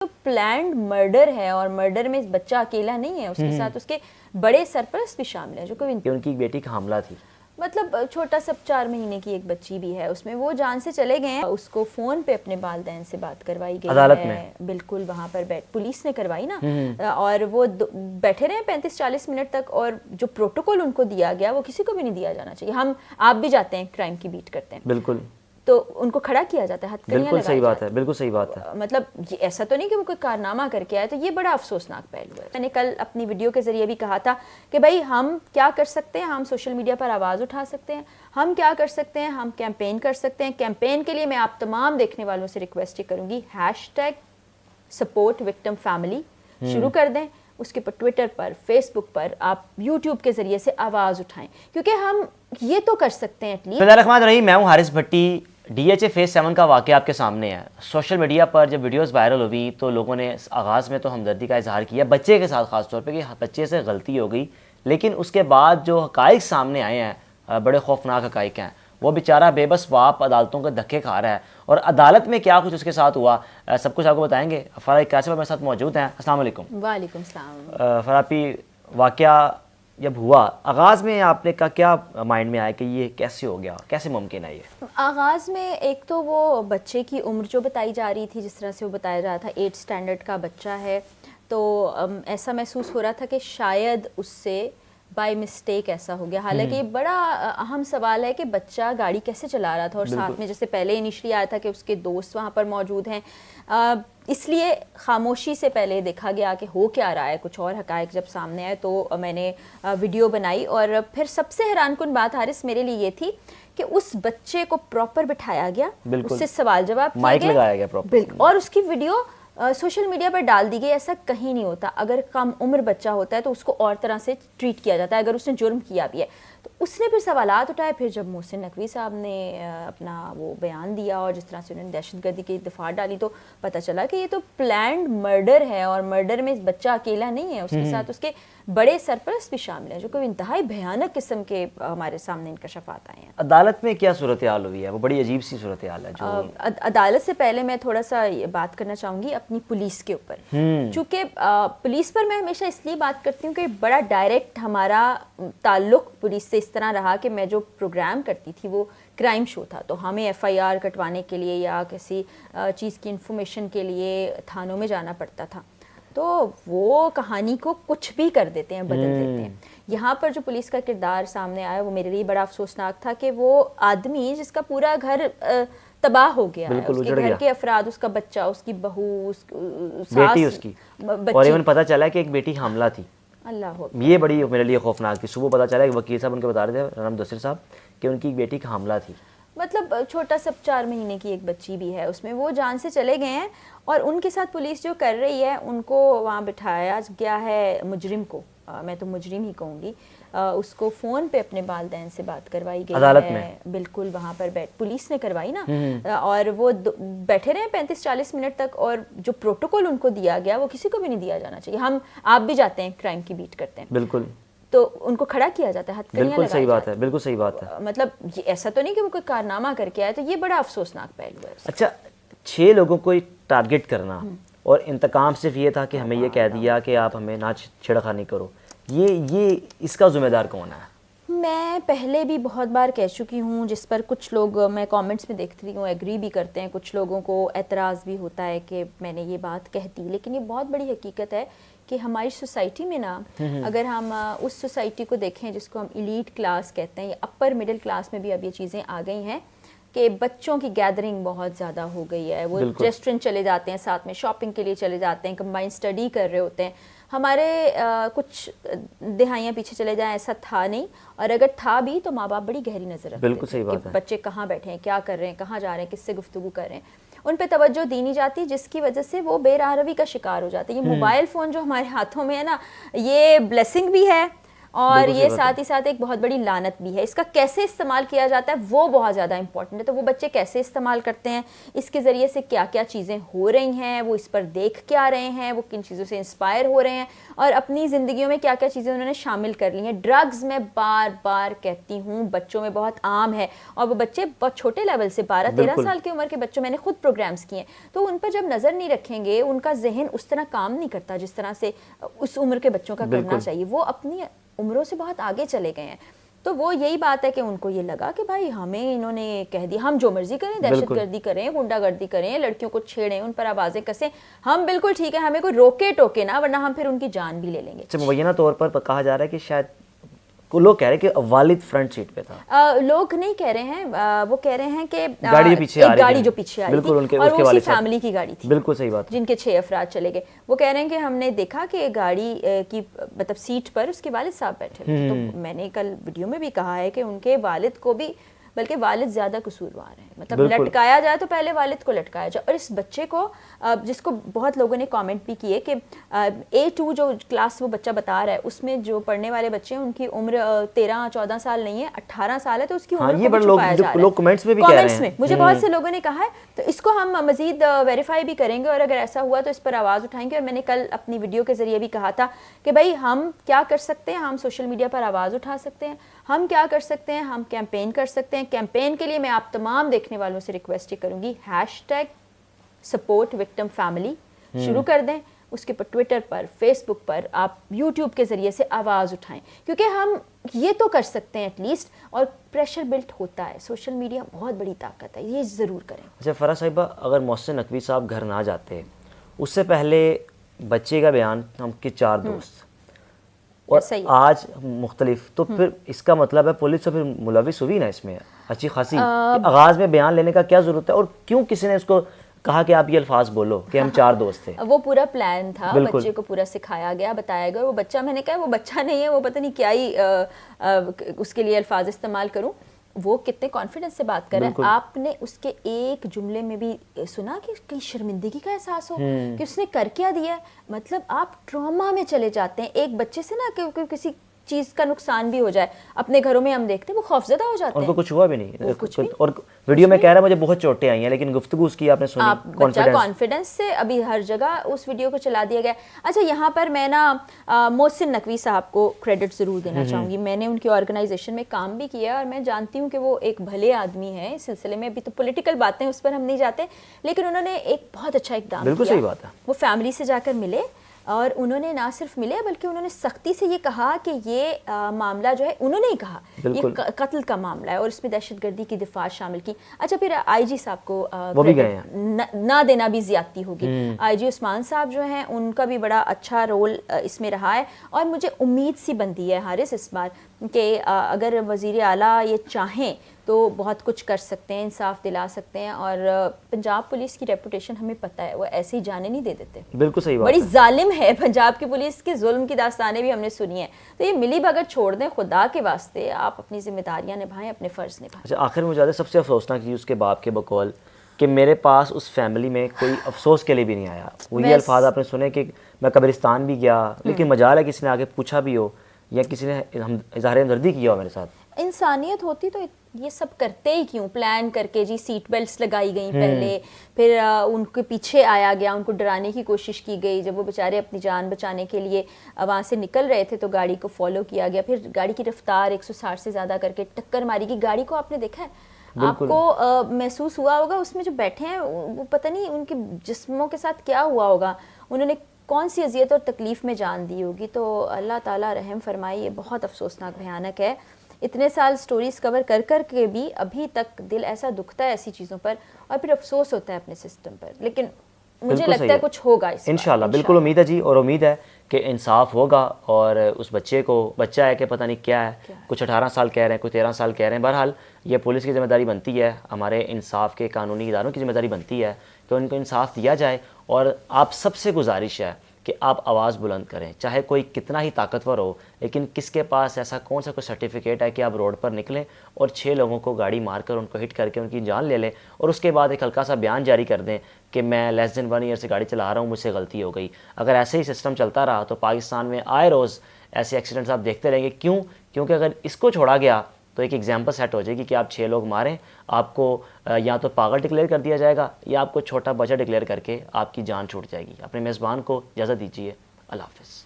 تو planned murder ہے اور مرڈر میں بچہ اکیلا نہیں ہے، اس کے ساتھ اس کے بڑے سرپرست بھی شامل ہیں جو کہ ان کی بیٹی کا حاملہ تھی، مطلب چھوٹا سا 4 مہینے کی ایک بچی بھی ہے اس میں، وہ جان سے چلے گئے ہیں۔ اس کو فون پہ اپنے والدین سے بات کروائی گئی عدالت میں، بالکل وہاں پر پولیس نے کروائی نا، اور وہ بیٹھے رہے 35-40 منٹ تک، اور جو پروٹوکول ان کو دیا گیا وہ کسی کو بھی نہیں دیا جانا چاہیے۔ آپ بھی جاتے ہیں کرائم کی بیٹ کرتے ہیں، بالکل، تو ان کو کھڑا کیا جاتا ہے، ہتھکڑیاں بالکل صحیح لگائی بات ہے، بالکل صحیح بات ہے۔ مطلب ایسا تو نہیں کہ وہ کوئی کارنامہ کر کے آئے، تو یہ بڑا افسوسناک پہلو ہے۔ میں نے کل اپنی ویڈیو کے ذریعے بھی کہا تھا کہ بھائی ہم کیا کر سکتے ہیں، ہم سوشل میڈیا پر آواز اٹھا سکتے ہیں، ہم کیا کر سکتے ہیں، ہم کیمپین کر سکتے ہیں۔ کیمپین کے لیے میں آپ تمام دیکھنے والوں سے ریکویسٹ کروں گی، #SupportVictimFamily شروع کر دیں، اس کے پر ٹویٹر پر، فیس بک پر، آپ یوٹیوب کے ذریعے سے آواز اٹھائیں، کیونکہ ہم یہ تو کر سکتے ہیں ایٹ لیسٹ۔ بسم اللہ الرحمن الرحیم، میں ہوں حارث بھٹی۔ DHA فیز 7 کا واقعہ آپ کے سامنے ہے۔ سوشل میڈیا پر جب ویڈیوز وائرل ہوئی تو لوگوں نے آغاز میں تو ہمدردی کا اظہار کیا بچے کے ساتھ، خاص طور پہ کہ بچے سے غلطی ہو گئی، لیکن اس کے بعد جو حقائق سامنے آئے ہیں بڑے خوفناک حقائق ہیں۔ وہ بیچارہ بے بس باپ عدالتوں کے دھکے کھا رہا ہے، اور عدالت میں کیا کچھ اس کے ساتھ ہوا سب کچھ آپ کو بتائیں گے۔ فرح کاسب میرے ساتھ موجود ہیں۔ السلام علیکم۔ وعلیکم السلام۔ فرح پی، واقعہ جب ہوا آغاز میں آپ نے کیا مائنڈ میں آیا کہ یہ کیسے ہو گیا، کیسے ممکن ہے یہ؟ آغاز میں ایک تو وہ بچے کی عمر جو بتائی جا رہی تھی، جس طرح سے وہ بتایا جا رہا تھا 8th اسٹینڈرڈ کا بچہ ہے، تو ایسا محسوس ہو رہا تھا کہ شاید اس سے بائی مسٹیک ایسا ہو گیا۔ حالانکہ یہ بڑا اہم سوال ہے کہ بچہ گاڑی کیسے چلا رہا تھا، اور ساتھ میں جیسے پہلے انیشلی آیا تھا کہ اس کے دوست وہاں پر موجود ہیں، اس لیے خاموشی سے پہلے دیکھا گیا کہ ہو کیا رہا ہے۔ کچھ اور حقائق جب سامنے آئے تو میں نے ویڈیو بنائی، اور پھر سب سے حیران کن بات حارث میرے لیے یہ تھی کہ اس بچے کو پراپر بٹھایا گیا، اس سے سوال جواب کیا مائک لگایا گیا پراپر، اور اس کی ویڈیو سوشل میڈیا پر ڈال دی گئی۔ ایسا کہیں نہیں ہوتا، اگر کم عمر بچہ ہوتا ہے تو اس کو اور طرح سے ٹریٹ کیا جاتا ہے، اگر اس نے جرم کیا بھی ہے تو۔ اس نے پھر سوالات اٹھائے، پھر جب محسن نقوی صاحب نے اپنا وہ بیان دیا اور جس طرح سے انہوں نے دہشت گردی کی دفعہ ڈالی، تو پتہ چلا کہ یہ تو پلانڈ مرڈر ہے، اور مرڈر میں بچہ اکیلا نہیں ہے، اس کے ساتھ اس کے بڑے سرپرست بھی شامل ہیں، جو کہ انتہائی بھیانک قسم کے ہمارے سامنے انکشافات آئے ہیں۔ عدالت میں کیا صورتحال ہوئی ہے؟ وہ بڑی عجیب سی صورتحال ہے جو عدالت سے پہلے میں تھوڑا سا بات کرنا چاہوں گی اپنی پولیس کے اوپر، چونکہ پولیس پر میں ہمیشہ اس لیے بات کرتی ہوں کہ بڑا ڈائریکٹ ہمارا تعلق پولیس سے اس طرح رہا کہ میں جو پروگرام کرتی تھی وہ کرائم شو تھا، تو ہمیں FIR کٹوانے کے لیے یا کسی چیز کی انفارمیشن کے لیے تھانوں میں جانا پڑتا تھا، تو وہ کہانی کو کچھ بھی کر دیتے ہیں، بدل دیتے ہیں۔ یہاں پر جو پولیس کا کردار سامنے آیا وہ میرے لیے بڑا افسوسناک تھا کہ وہ آدمی جس کا پورا گھر تباہ ہو گیا ہے، اس کے گھر کے افراد، اس کا بچہ، اس کی بہو، بیٹی اس کی، اور ایون پتہ چلا کہ ایک بیٹی حاملہ تھی۔ اللہ، یہ بڑی میرے لیے خوفناک تھی۔ صبح پتہ چلا کہ وکیل صاحب ان کے بتا رہے تھے، رام دسر صاحب، کہ ان کی ایک بیٹی کا حاملہ تھی۔ مطلب چھوٹا سا 4 مہینے کی ایک بچی بھی ہے اس میں، وہ جان سے چلے گئے ہیں، اور ان کے ساتھ پولیس جو کر رہی ہے ان کو وہاں بٹھایا گیا ہے، مجرم کو، میں تو مجرم ہی کہوں گی، اس کو فون پہ اپنے والدین سے بات کروائی گئی عدالت میں، بالکل وہاں پر پولیس نے کروائی نا، اور وہ بیٹھے رہے 35-40 منٹ تک، اور جو پروٹوکول ان کو دیا گیا وہ کسی کو بھی نہیں دیا جانا چاہیے۔ آپ بھی جاتے ہیں کرائم کی بیٹ کرتے ہیں، بالکل، تو ان کو کھڑا کیا جاتا ہے، ہتھکڑیاں بالکل صحیح بات ہے، بالکل صحیح بات ہے۔ مطلب ایسا تو نہیں کہ وہ کوئی کارنامہ کر کے آئے، تو یہ بڑا افسوسناک پہلو ہے۔ اچھا، 6 لوگوں کو ٹارگٹ کرنا، اور انتقام صرف یہ تھا کہ ہمیں یہ کہہ دیا کہ آپ ہمیں نہ چھڑخانی کرو، یہ اس کا ذمہ دار کون ہے؟ میں پہلے بھی بہت بار کہہ چکی ہوں، جس پر کچھ لوگ میں کامنٹس میں دیکھتی ہوں ایگری بھی کرتے ہیں، کچھ لوگوں کو اعتراض بھی ہوتا ہے کہ میں نے یہ بات کہہ دی، لیکن یہ بہت بڑی حقیقت ہے کہ ہماری سوسائٹی میں نا، اگر ہم اس سوسائٹی کو دیکھیں جس کو ہم ایلیٹ کلاس کہتے ہیں، یا اپر مڈل کلاس میں بھی اب یہ چیزیں آ گئی ہیں کہ بچوں کی گیدرنگ بہت زیادہ ہو گئی ہے، وہ ریسٹورینٹ چلے جاتے ہیں، ساتھ میں شاپنگ کے لیے چلے جاتے ہیں، کمبائن اسٹڈی کر رہے ہوتے ہیں۔ ہمارے کچھ دہائیاں پیچھے چلے جائیں ایسا تھا نہیں، اور اگر تھا بھی تو ماں باپ بڑی گہری نظر رکھتے تھے کہ بچے کہاں بیٹھے ہیں، کیا کر رہے ہیں، کہاں جا رہے ہیں، کس سے گفتگو کر رہے ہیں، ان پہ توجہ دی نہیں جاتی، جس کی وجہ سے وہ بے راہ روی کا شکار ہو جاتے ہیں۔ یہ موبائل فون جو ہمارے ہاتھوں میں ہے نا، یہ بلیسنگ بھی ہے اور یہ ساتھ ہی ساتھ ایک بہت بڑی لعنت بھی ہے. اس کا کیسے استعمال کیا جاتا ہے وہ بہت زیادہ امپورٹنٹ ہے. تو وہ بچے کیسے استعمال کرتے ہیں, اس کے ذریعے سے کیا کیا چیزیں ہو رہی ہیں, وہ اس پر دیکھ کیا رہے ہیں, وہ کن چیزوں سے انسپائر ہو رہے ہیں, اور اپنی زندگیوں میں کیا کیا چیزیں انہوں نے شامل کر لی ہیں. ڈرگز میں بار بار کہتی ہوں بچوں میں بہت عام ہے, اور وہ بچے بہت چھوٹے لیول سے 12-13 سال کی عمر کے بچوں, میں نے خود پروگرامز کیے ہیں, تو ان پر جب نظر نہیں رکھیں گے ان کا ذہن اس طرح کام نہیں کرتا جس طرح سے اس عمر کے بچوں کا کرنا چاہیے. وہ اپنی عمروں سے بہت آگے چلے گئے ہیں. تو وہ یہی بات ہے کہ ان کو یہ لگا کہ بھائی ہمیں انہوں نے کہہ دیا ہم جو مرضی کریں, دہشت گردی کریں, غنڈہ گردی کریں, لڑکیوں کو چھیڑیں, ان پر آوازیں کسیں, ہم بالکل ٹھیک ہے, ہمیں کوئی روکے ٹوکے نا, ورنہ ہم پھر ان کی جان بھی لے لیں گے. اچھا, مبینہ طور پر کہا جا رہا ہے کہ شاید لوگ کہہ رہے ہیں کہ والد فرنٹ سیٹ پہ تھا. لوگ نہیں کہہ رہے ہیں, وہ کہہ رہے ہیں کہ گاڑی جو پیچھے آ رہی تھی اور وہ اسی فیملی کی گاڑی تھی. بالکل صحیح بات, جن کے 6 افراد چلے گئے. وہ کہہ رہے ہیں کہ ہم نے دیکھا کہ گاڑی کی مطلب سیٹ پر اس کے والد صاحب بیٹھے ہوئے. تو میں نے کل ویڈیو میں بھی کہا ہے کہ ان کے والد کو بھی, بلکہ والد زیادہ قصوروار ہیں, مطلب لٹکایا جائے تو پہلے والد کو لٹکایا جائے. اور اس بچے کو, جس کو بہت لوگوں نے کامنٹ بھی کیے کہ A2 جو کلاس وہ بچہ بتا رہا ہے اس میں جو پڑھنے والے بچے ہیں ان کی عمر 13-14 سال نہیں ہے, 18 سال ہے, تو اس کی عمر کو چھپایا جا رہا ہے. لوگ کمنٹس میں بھی کہہ رہے ہیں, مجھے بہت سے لوگوں نے کہا ہے, تو اس کو ہم مزید ویریفائی بھی کریں گے, اور اگر ایسا ہوا تو اس پر آواز اٹھائیں گے. اور میں نے کل اپنی ویڈیو کے ذریعے بھی کہا تھا کہ بھائی ہم کیا کر سکتے ہیں, ہم سوشل میڈیا پر آواز اٹھا سکتے ہیں, ہم کیا کر سکتے ہیں, ہم کیمپین کر سکتے ہیں. کیمپین کے لیے میں آپ تمام دیکھنے والوں سے ریکویسٹ کروں گی, #SupportVictimFamily شروع کر دیں. اس کے پر ٹویٹر پر, فیس بک پر, آپ یوٹیوب کے ذریعے سے آواز اٹھائیں, کیونکہ ہم یہ تو کر سکتے ہیں ایٹ لیسٹ. اور پریشر بلٹ ہوتا ہے, سوشل میڈیا بہت بڑی طاقت ہے, یہ ضرور کریں. اچھا فرح صاحبہ, اگر محسن نقوی صاحب گھر نہ جاتے, اس سے پہلے بچے کا بیان ہم کے 4 دوست اور آج مختلف, تو پھر اس کا مطلب ہے پولیس تو پھر ملوث ہوئی نا اس میں اچھی خاصی. آغاز میں بیان لینے کا کیا ضرورت ہے, اور کیوں کسی نے اس کو کہا کہ آپ یہ الفاظ بولو کہ ہم 4 دوست تھے؟ وہ پورا پلان تھا, بچے کو پورا سکھایا گیا, بتایا گیا. وہ بچہ, میں نے کہا وہ بچہ نہیں ہے, وہ پتہ نہیں کیا ہی اس کے لیے الفاظ استعمال کروں. وہ کتنے کانفیڈنس سے بات کر رہا ہے. آپ نے اس کے ایک جملے میں بھی سنا کہ کہیں شرمندگی کا احساس ہو کہ اس نے کر کیا دیا ہے. مطلب آپ ٹراما میں چلے جاتے ہیں ایک بچے سے نا, کہ کسی چیز کا نقصان بھی ہو جائے. اپنے گھروں میں ہم دیکھتے ہیں وہ خوفزدہ ہو جاتے ہیں. ان کو کچھ ہوا بھی نہیں, اور ویڈیو میں کہہ رہا ہے مجھے بہت چوٹیں آئی ہیں, لیکن گفتگو اس کی آپ نے سنی, بچہ کانفیڈنس سے ابھی ہر جگہ اس ویڈیو کو چلا دیا گیا. اچھا, یہاں پر میں نا محسن نقوی صاحب کو کریڈٹ ضرور دینا چاہوں گی. میں نے ان کی آرگنائزیشن میں کام بھی کیا اور میں جانتی ہوں کہ وہ ایک بھلے آدمی ہیں. اس سلسلے میں ابھی تو پولیٹیکل باتیں اس پر ہم نہیں جاتے, لیکن انہوں نے ایک بہت اچھا اقدام کیا. بالکل صحیح بات ہے. وہ فیملی سے جا کر ملے, اور انہوں نے نہ صرف ملے بلکہ انہوں نے سختی سے یہ کہا کہ یہ معاملہ جو ہے, انہوں نے ہی کہا یہ قتل کا معاملہ ہے, اور اس میں دہشت گردی کی دفاع شامل کی. اچھا, پھر آئی جی صاحب کو نہ دینا بھی زیادتی ہوگی. آئی جی عثمان صاحب جو ہیں ان کا بھی بڑا اچھا رول اس میں رہا ہے, اور مجھے امید سی بندی ہے حارث اس بار کہ اگر وزیر اعلیٰ یہ چاہیں تو بہت کچھ کر سکتے ہیں, انصاف دلا سکتے ہیں. اور پنجاب پولیس کی ریپوٹیشن ہمیں پتہ ہے, وہ ایسے ہی جانے نہیں دے دیتے. بالکل صحیح بات, بڑی ظالم ہے پنجاب کی پولیس, کے ظلم کی داستانیں بھی ہم نے سنی ہیں. تو یہ ملی بھگت چھوڑ دیں, خدا کے واسطے آپ اپنی ذمہ داریاں نبھائیں, اپنے فرض نبھائیں. اچھا, آخر میں مجھے سب سے افسوسناک چیز اس کے باپ کے بقول کہ میرے پاس اس فیملی میں کوئی افسوس کے لیے بھی نہیں آیا. وہ یہ الفاظ آپ نے سنے کہ میں قبرستان بھی گیا, لیکن مجال ہے کسی نے آگے پوچھا بھی ہو یا کسی نے اظہار ہمدردی کیا ہو میرے ساتھ. انسانیت ہوتی تو یہ سب کرتے ہی کیوں, پلان کر کے جی سیٹ بیلٹس لگائی گئیں پہلے, پھر ان کے پیچھے آیا گیا, ان کو ڈرانے کی کوشش کی گئی. جب وہ بیچارے اپنی جان بچانے کے لیے وہاں سے نکل رہے تھے تو گاڑی کو فالو کیا گیا, پھر گاڑی کی رفتار 160 سے زیادہ کر کے ٹکر ماری گئی. گاڑی کو آپ نے دیکھا ہے, آپ کو محسوس ہوا ہوگا اس میں جو بیٹھے ہیں وہ پتہ نہیں ان کے جسموں کے ساتھ کیا ہوا ہوگا, انہوں نے کون سی اذیت اور تکلیف میں جان دی ہوگی. تو اللہ تعالیٰ رحم فرمائے. یہ بہت افسوسناک بھیانک ہے. اتنے سال سٹوریز کور کر کے بھی ابھی تک دل ایسا دکھتا ہے ایسی چیزوں پر, اور پھر افسوس ہوتا ہے اپنے سسٹم پر. لیکن مجھے لگتا ہے کچھ ہوگا اس انشاءاللہ. بالکل امید ہے جی, اور امید ہے کہ انصاف ہوگا. اور اس بچے کو, بچہ ہے کہ پتہ نہیں کیا ہے, کچھ 18 سال کہہ رہے ہیں, کچھ 13 سال کہہ رہے ہیں. بہرحال یہ پولیس کی ذمہ داری بنتی ہے, ہمارے انصاف کے قانونی اداروں کی ذمہ داری بنتی ہے کہ ان کو انصاف دیا جائے. اور آپ سب سے گزارش ہے کہ آپ آواز بلند کریں, چاہے کوئی کتنا ہی طاقتور ہو, لیکن کس کے پاس ایسا کون سا کوئی سرٹیفکیٹ ہے کہ آپ روڈ پر نکلیں اور 6 لوگوں کو گاڑی مار کر ان کو ہٹ کر کے ان کی جان لے لیں, اور اس کے بعد ایک ہلکا سا بیان جاری کر دیں کہ میں لیس دین 1 ایئر سے گاڑی چلا رہا ہوں, مجھ سے غلطی ہو گئی. اگر ایسے ہی سسٹم چلتا رہا تو پاکستان میں آئے روز ایسے ایکسیڈنٹس آپ دیکھتے رہیں گے. کیونکہ اگر اس کو چھوڑا گیا تو ایک ایگزامپل سیٹ ہو جائے گی کہ آپ 6 لوگ ماریں, آپ کو یا تو پاگل ڈکلیئر کر دیا جائے گا یا آپ کو چھوٹا بچہ ڈکلیئر کر کے آپ کی جان چھوٹ جائے گی. اپنے میزبان کو اجازت دیجیے, اللہ حافظ.